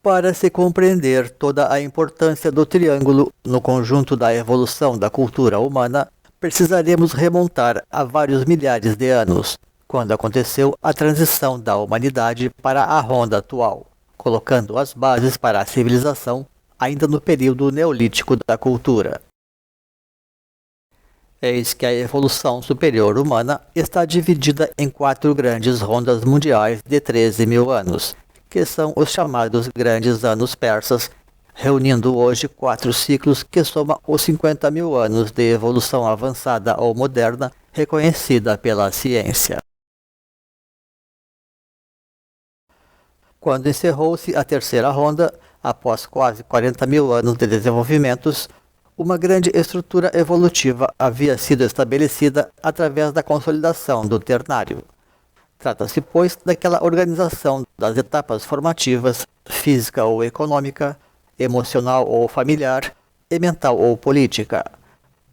Para se compreender toda a importância do triângulo no conjunto da evolução da cultura humana, precisaremos remontar a vários milhares de anos, quando aconteceu a transição da humanidade para a Ronda atual, colocando as bases para a civilização ainda no período neolítico da cultura. Eis que a evolução superior humana está dividida em 4 grandes rondas mundiais de 13.000 anos, que são os chamados Grandes Anos Persas, reunindo hoje 4 ciclos que somam os 50.000 anos de evolução avançada ou moderna reconhecida pela ciência. Quando encerrou-se a terceira ronda, após quase 40.000 anos de desenvolvimentos, uma grande estrutura evolutiva havia sido estabelecida através da consolidação do ternário. Trata-se, pois, daquela organização das etapas formativas, física ou econômica, emocional ou familiar, e mental ou política,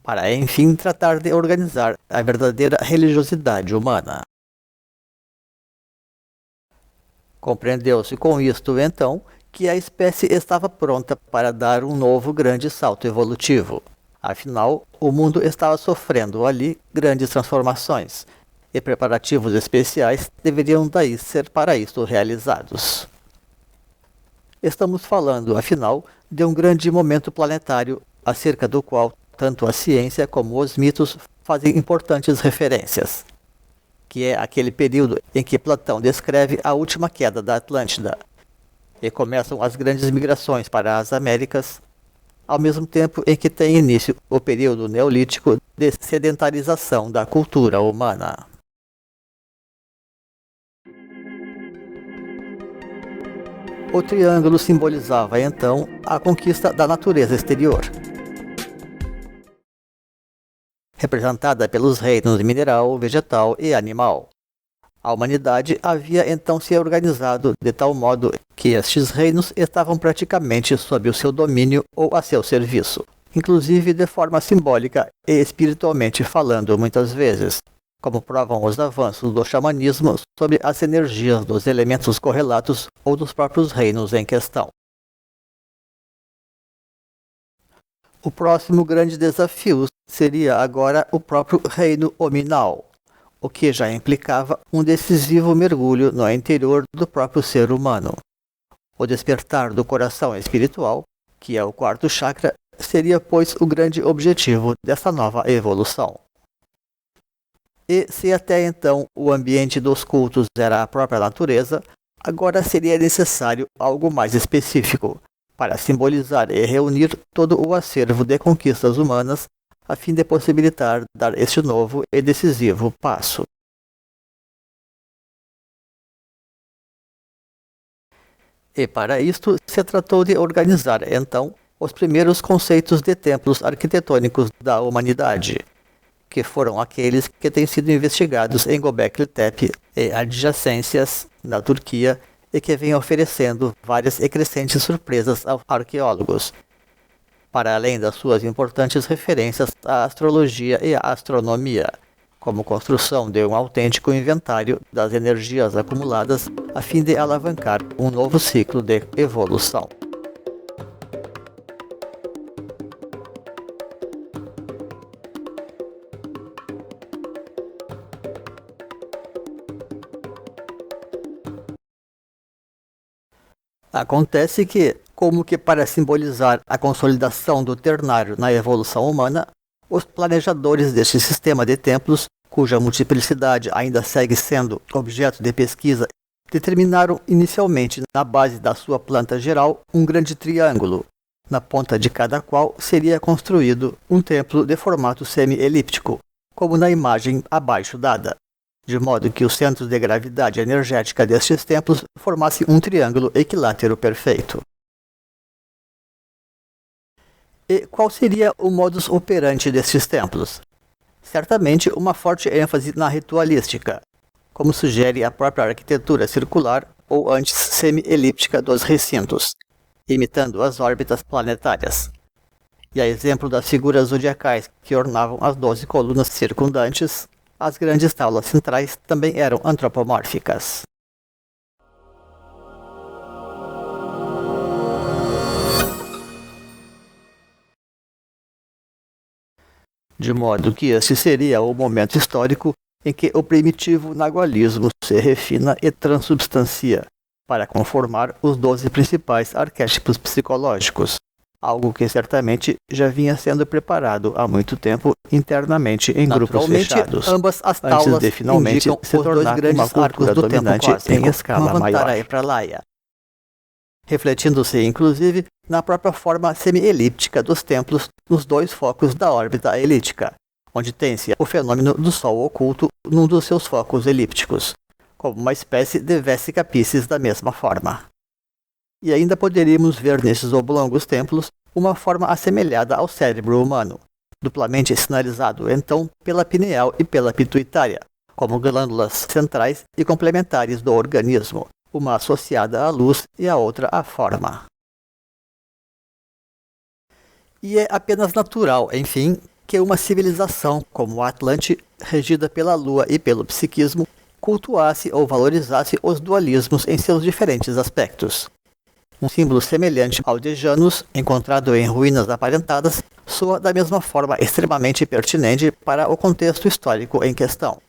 para enfim tratar de organizar a verdadeira religiosidade humana. Compreendeu-se com isto, então, que a espécie estava pronta para dar um novo grande salto evolutivo. Afinal, o mundo estava sofrendo ali grandes transformações, e preparativos especiais deveriam daí ser para isto realizados. Estamos falando, afinal, de um grande momento planetário, acerca do qual tanto a ciência como os mitos fazem importantes referências, que é aquele período em que Platão descreve a última queda da Atlântida, e começam as grandes migrações para as Américas, ao mesmo tempo em que tem início o período neolítico de sedentarização da cultura humana. O triângulo simbolizava, então, a conquista da natureza exterior, representada pelos reinos mineral, vegetal e animal. A humanidade havia então se organizado de tal modo que estes reinos estavam praticamente sob o seu domínio ou a seu serviço, inclusive de forma simbólica e espiritualmente falando muitas vezes, como provam os avanços do xamanismo sobre as energias dos elementos correlatos ou dos próprios reinos em questão. O próximo grande desafio seria agora o próprio reino hominal, o que já implicava um decisivo mergulho no interior do próprio ser humano. O despertar do coração espiritual, que é o 4º chakra, seria, pois, o grande objetivo dessa nova evolução. E se até então o ambiente dos cultos era a própria natureza, agora seria necessário algo mais específico, para simbolizar e reunir todo o acervo de conquistas humanas, a fim de possibilitar dar este novo e decisivo passo. E para isto se tratou de organizar, então, os primeiros conceitos de templos arquitetônicos da humanidade, que foram aqueles que têm sido investigados em Göbekli Tepe e adjacências na Turquia e que vêm oferecendo várias e crescentes surpresas aos arqueólogos, para além das suas importantes referências à astrologia e à astronomia, como construção de um autêntico inventário das energias acumuladas a fim de alavancar um novo ciclo de evolução. Acontece que, como que para simbolizar a consolidação do ternário na evolução humana, os planejadores deste sistema de templos, cuja multiplicidade ainda segue sendo objeto de pesquisa, determinaram inicialmente na base da sua planta geral um grande triângulo, na ponta de cada qual seria construído um templo de formato semi-elíptico, como na imagem abaixo dada, de modo que os centros de gravidade energética destes templos formassem um triângulo equilátero perfeito. E qual seria o modus operandi destes templos? Certamente uma forte ênfase na ritualística, como sugere a própria arquitetura circular ou antes semi-elíptica dos recintos, imitando as órbitas planetárias. E a exemplo das figuras zodiacais que ornavam as 12 colunas circundantes, as grandes taulas centrais também eram antropomórficas. De modo que este seria o momento histórico em que o primitivo nagualismo se refina e transubstancia, para conformar os 12 principais arquétipos psicológicos, algo que certamente já vinha sendo preparado há muito tempo internamente em grupos fechados, ambas as taulas antes de finalmente se tornar grandes uma cultura arcos do dominante tempo cósmico, em escala maior, refletindo-se inclusive na própria forma semi-elíptica dos templos nos 2 focos da órbita elíptica, onde tem-se o fenômeno do Sol oculto num dos seus focos elípticos, como uma espécie de Vesica Piscis da mesma forma. E ainda poderíamos ver nesses oblongos templos uma forma assemelhada ao cérebro humano, duplamente sinalizado então pela pineal e pela pituitária, como glândulas centrais e complementares do organismo, uma associada à luz e a outra à forma. E é apenas natural, enfim, que uma civilização como a Atlante, regida pela lua e pelo psiquismo, cultuasse ou valorizasse os dualismos em seus diferentes aspectos. Um símbolo semelhante ao de Janus, encontrado em ruínas aparentadas, soa da mesma forma extremamente pertinente para o contexto histórico em questão.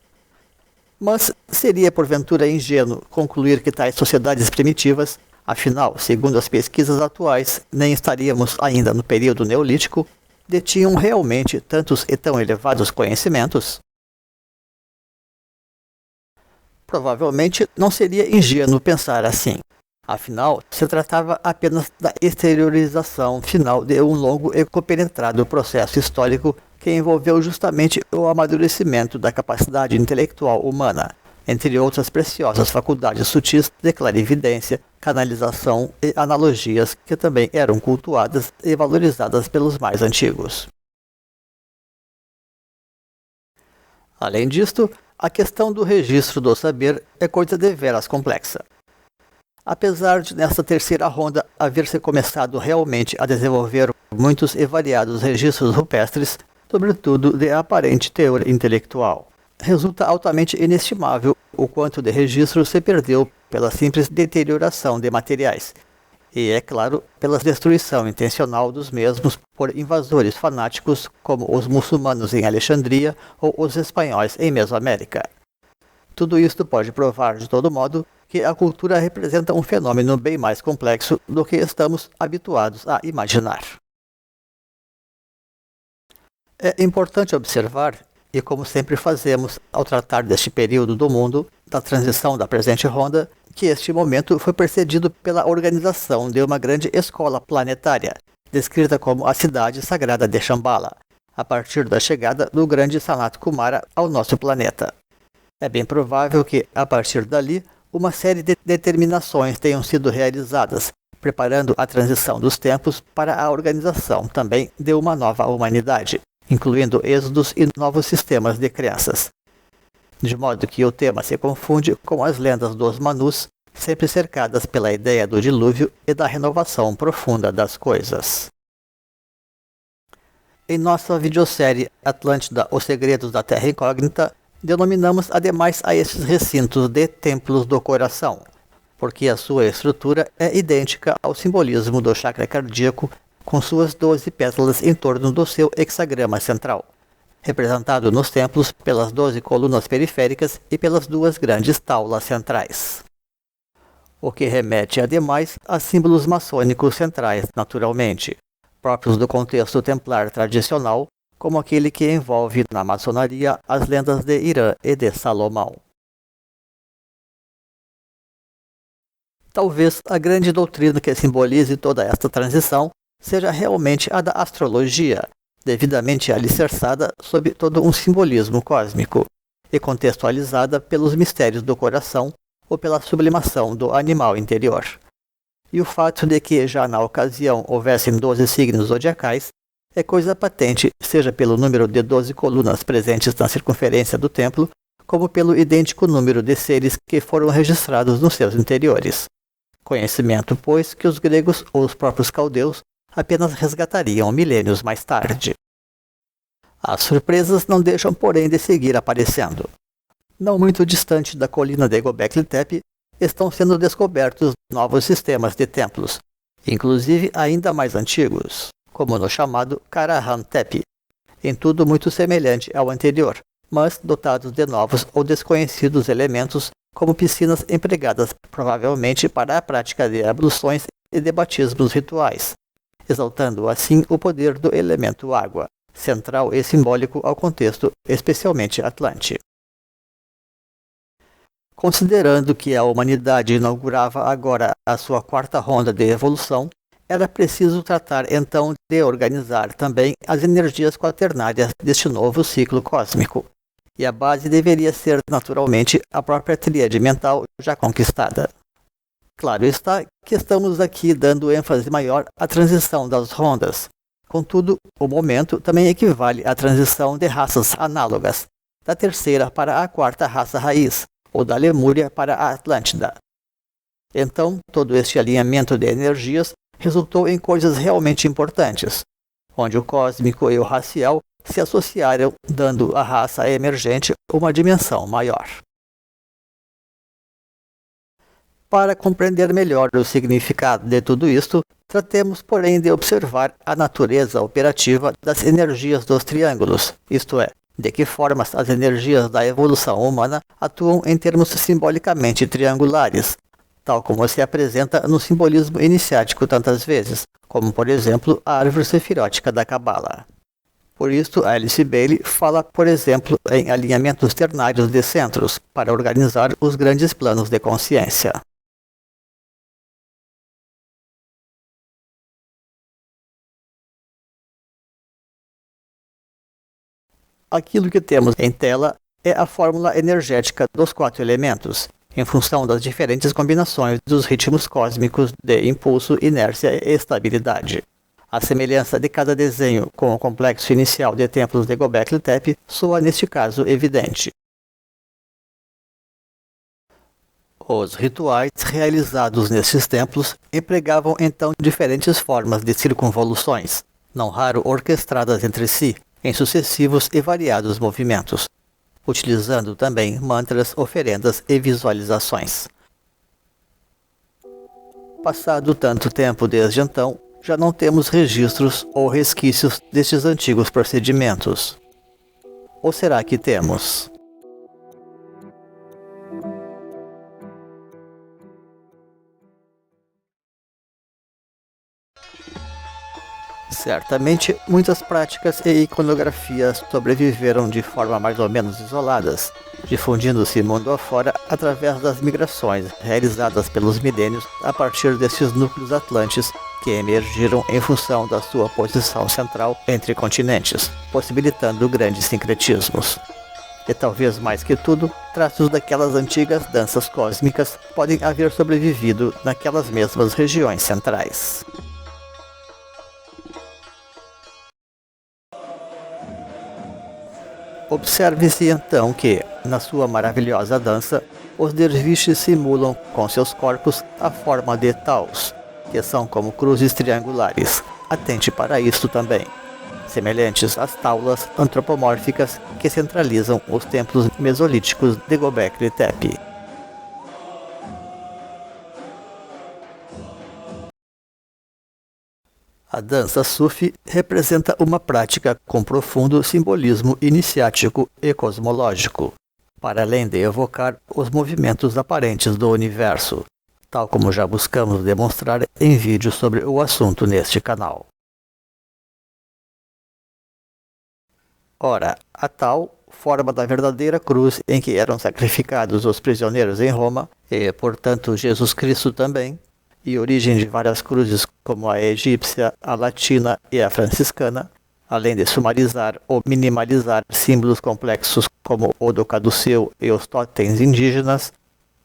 Mas seria porventura ingênuo concluir que tais sociedades primitivas, afinal, segundo as pesquisas atuais, nem estaríamos ainda no período neolítico, detinham realmente tantos e tão elevados conhecimentos? Provavelmente não seria ingênuo pensar assim. Afinal, se tratava apenas da exteriorização final de um longo e compenetrado processo histórico que envolveu justamente o amadurecimento da capacidade intelectual humana, entre outras preciosas faculdades sutis de clarividência, canalização e analogias que também eram cultuadas e valorizadas pelos mais antigos. Além disto, a questão do registro do saber é coisa deveras complexa. Apesar de nesta terceira ronda haver se começado realmente a desenvolver muitos e variados registros rupestres, sobretudo de aparente teor intelectual, resulta altamente inestimável o quanto de registro se perdeu pela simples deterioração de materiais, e, é claro, pela destruição intencional dos mesmos por invasores fanáticos como os muçulmanos em Alexandria ou os espanhóis em Mesoamérica. Tudo isto pode provar, de todo modo, que a cultura representa um fenômeno bem mais complexo do que estamos habituados a imaginar. É importante observar, e como sempre fazemos ao tratar deste período do mundo, da transição da presente ronda, que este momento foi precedido pela organização de uma grande escola planetária, descrita como a cidade sagrada de Shambhala, a partir da chegada do grande Sanat Kumara ao nosso planeta. É bem provável que, a partir dali, uma série de determinações tenham sido realizadas, preparando a transição dos tempos para a organização também de uma nova humanidade, incluindo êxodos e novos sistemas de crenças. De modo que o tema se confunde com as lendas dos Manus, sempre cercadas pela ideia do dilúvio e da renovação profunda das coisas. Em nossa videossérie Atlântida, Os Segredos da Terra Incógnita, denominamos ademais a estes recintos de Templos do Coração, porque a sua estrutura é idêntica ao simbolismo do chakra cardíaco, com suas 12 pétalas em torno do seu hexagrama central, representado nos templos pelas 12 colunas periféricas e pelas 2 grandes taulas centrais. O que remete, ademais, a símbolos maçônicos centrais, naturalmente, próprios do contexto templar tradicional, como aquele que envolve na maçonaria as lendas de Irã e de Salomão. Talvez a grande doutrina que simbolize toda esta transição seja realmente a da astrologia, devidamente alicerçada sob todo um simbolismo cósmico, e contextualizada pelos mistérios do coração ou pela sublimação do animal interior. E o fato de que já na ocasião houvessem 12 signos zodiacais é coisa patente, seja pelo número de 12 colunas presentes na circunferência do templo, como pelo idêntico número de seres que foram registrados nos seus interiores. Conhecimento, pois, que os gregos ou os próprios caldeus apenas resgatariam milênios mais tarde. As surpresas não deixam, porém, de seguir aparecendo. Não muito distante da colina de Göbekli Tepe, estão sendo descobertos novos sistemas de templos, inclusive ainda mais antigos, como no chamado Karahan Tepe, em tudo muito semelhante ao anterior, mas dotados de novos ou desconhecidos elementos, como piscinas empregadas provavelmente para a prática de abluções e de batismos rituais, exaltando assim o poder do elemento água, central e simbólico ao contexto, especialmente Atlante. Considerando que a humanidade inaugurava agora a sua quarta ronda de evolução, era preciso tratar então de organizar também as energias quaternárias deste novo ciclo cósmico, e a base deveria ser naturalmente a própria tríade mental já conquistada. Claro está que estamos aqui dando ênfase maior à transição das rondas. Contudo, o momento também equivale à transição de raças análogas, da terceira para a quarta raça raiz, ou da Lemúria para a Atlântida. Então, todo este alinhamento de energias resultou em coisas realmente importantes, onde o cósmico e o racial se associaram, dando à raça emergente uma dimensão maior. Para compreender melhor o significado de tudo isto, tratemos, porém, de observar a natureza operativa das energias dos triângulos, isto é, de que formas as energias da evolução humana atuam em termos simbolicamente triangulares, tal como se apresenta no simbolismo iniciático tantas vezes, como por exemplo a árvore sefirótica da Cabala. Por isso, Alice Bailey fala, por exemplo, em alinhamentos ternários de centros, para organizar os grandes planos de consciência. Aquilo que temos em tela é a fórmula energética dos 4 elementos, em função das diferentes combinações dos ritmos cósmicos de impulso, inércia e estabilidade. A semelhança de cada desenho com o complexo inicial de templos de Göbekli Tepe soa neste caso evidente. Os rituais realizados nestes templos empregavam então diferentes formas de circunvoluções, não raro orquestradas entre si, em sucessivos e variados movimentos, utilizando também mantras, oferendas e visualizações. Passado tanto tempo desde então, já não temos registros ou resquícios destes antigos procedimentos. Ou será que temos? Certamente, muitas práticas e iconografias sobreviveram de forma mais ou menos isoladas, difundindo-se mundo afora através das migrações realizadas pelos milênios a partir desses núcleos atlantes que emergiram em função da sua posição central entre continentes, possibilitando grandes sincretismos. E talvez mais que tudo, traços daquelas antigas danças cósmicas podem haver sobrevivido naquelas mesmas regiões centrais. Observe-se então que, na sua maravilhosa dança, os derviches simulam com seus corpos a forma de taus, que são como cruzes triangulares. Atente para isto também, semelhantes às taulas antropomórficas que centralizam os templos mesolíticos de Göbekli Tepe. A dança Sufi representa uma prática com profundo simbolismo iniciático e cosmológico, para além de evocar os movimentos aparentes do universo, tal como já buscamos demonstrar em vídeos sobre o assunto neste canal. Ora, a tal forma da verdadeira cruz em que eram sacrificados os prisioneiros em Roma, e, portanto, Jesus Cristo também, e origem de várias cruzes como a egípcia, a latina e a franciscana, além de sumarizar ou minimalizar símbolos complexos como o do caduceu e os totens indígenas,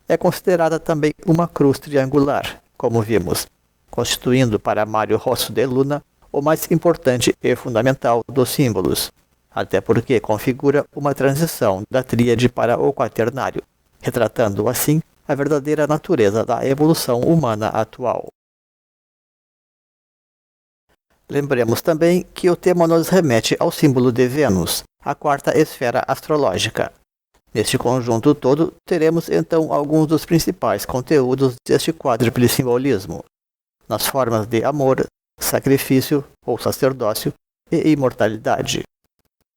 é considerada também uma cruz triangular, como vimos, constituindo para Mário Rosso de Luna o mais importante e fundamental dos símbolos, até porque configura uma transição da tríade para o quaternário, retratando assim a verdadeira natureza da evolução humana atual. Lembremos também que o tema nos remete ao símbolo de Vênus, a quarta esfera astrológica. Neste conjunto todo, teremos então alguns dos principais conteúdos deste quádruple simbolismo, nas formas de amor, sacrifício ou sacerdócio e imortalidade.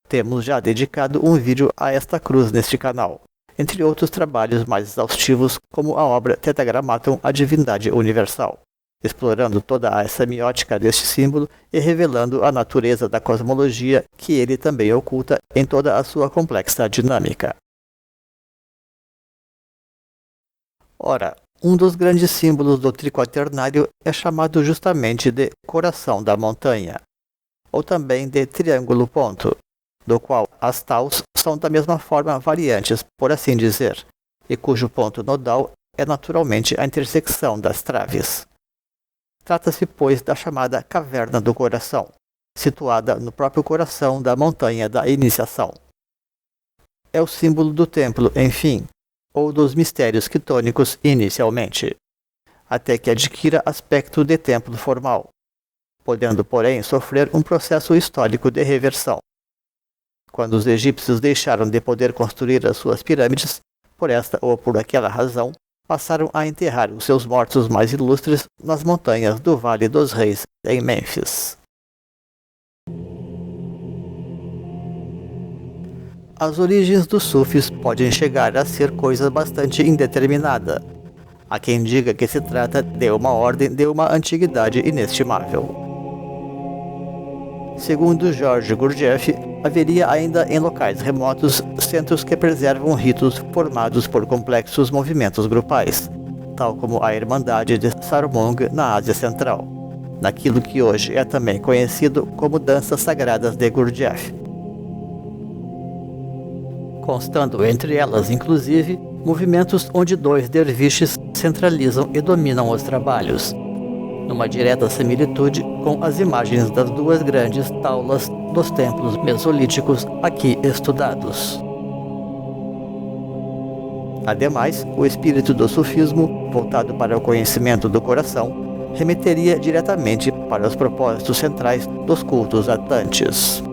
Temos já dedicado um vídeo a esta cruz neste canal, entre outros trabalhos mais exaustivos como a obra Tetragrammaton, a Divindade Universal, explorando toda a semiótica deste símbolo e revelando a natureza da cosmologia que ele também oculta em toda a sua complexa dinâmica. Ora, um dos grandes símbolos do triquaternário é chamado justamente de coração da montanha, ou também de triângulo ponto, do qual as taus são da mesma forma variantes, por assim dizer, e cujo ponto nodal é naturalmente a intersecção das traves. Trata-se, pois, da chamada Caverna do Coração, situada no próprio coração da montanha da iniciação. É o símbolo do templo, enfim, ou dos mistérios quitônicos inicialmente, até que adquira aspecto de templo formal, podendo, porém, sofrer um processo histórico de reversão. Quando os egípcios deixaram de poder construir as suas pirâmides, por esta ou por aquela razão, passaram a enterrar os seus mortos mais ilustres nas montanhas do Vale dos Reis, em Mênfis. As origens dos sufis podem chegar a ser coisa bastante indeterminada. Há quem diga que se trata de uma ordem de uma antiguidade inestimável. Segundo George Gurdjieff, haveria ainda em locais remotos centros que preservam ritos formados por complexos movimentos grupais, tal como a Irmandade de Sarmong na Ásia Central, naquilo que hoje é também conhecido como Danças Sagradas de Gurdjieff. Constando entre elas, inclusive, movimentos onde dois derviches centralizam e dominam os trabalhos, numa direta similitude com as imagens das duas grandes taulas dos templos mesolíticos aqui estudados. Ademais, o espírito do sufismo, voltado para o conhecimento do coração, remeteria diretamente para os propósitos centrais dos cultos atlantes.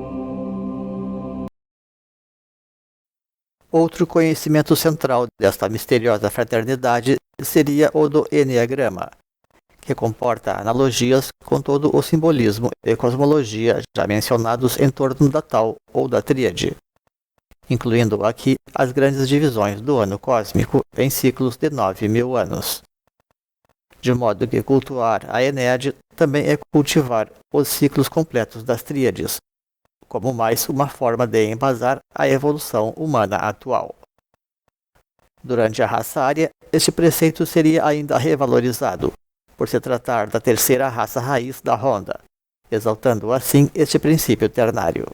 Outro conhecimento central desta misteriosa fraternidade seria o do Enneagrama, que comporta analogias com todo o simbolismo e cosmologia já mencionados em torno da tal ou da tríade, incluindo aqui as grandes divisões do ano cósmico em ciclos de 9.000 anos. De modo que cultuar a Enéade também é cultivar os ciclos completos das tríades, como mais uma forma de embasar a evolução humana atual. Durante a raça ária, este preceito seria ainda revalorizado, por se tratar da terceira raça raiz da Honda, exaltando assim este princípio ternário.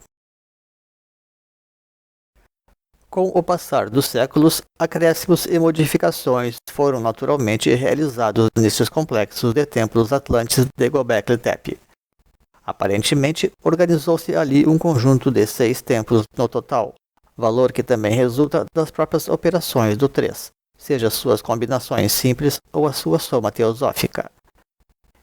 Com o passar dos séculos, acréscimos e modificações foram naturalmente realizados nestes complexos de templos atlantes de Göbekli Tepe. Aparentemente, organizou-se ali um conjunto de 6 templos no total, valor que também resulta das próprias operações do 3, seja suas combinações simples ou a sua soma teosófica.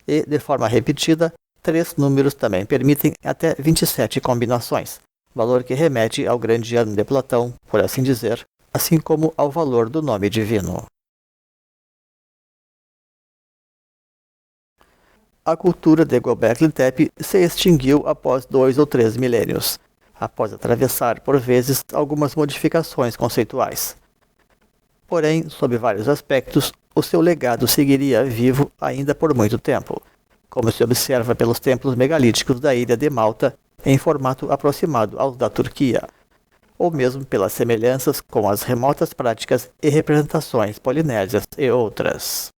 E, de forma repetida, 3 números também permitem até 27 combinações, valor que remete ao grande ano de Platão, por assim dizer, assim como ao valor do nome divino. A cultura de Göbekli Tepe se extinguiu após 2 ou 3 milênios, após atravessar, por vezes, algumas modificações conceituais. Porém, sob vários aspectos, o seu legado seguiria vivo ainda por muito tempo, como se observa pelos templos megalíticos da ilha de Malta, em formato aproximado aos da Turquia, ou mesmo pelas semelhanças com as remotas práticas e representações polinésias e outras.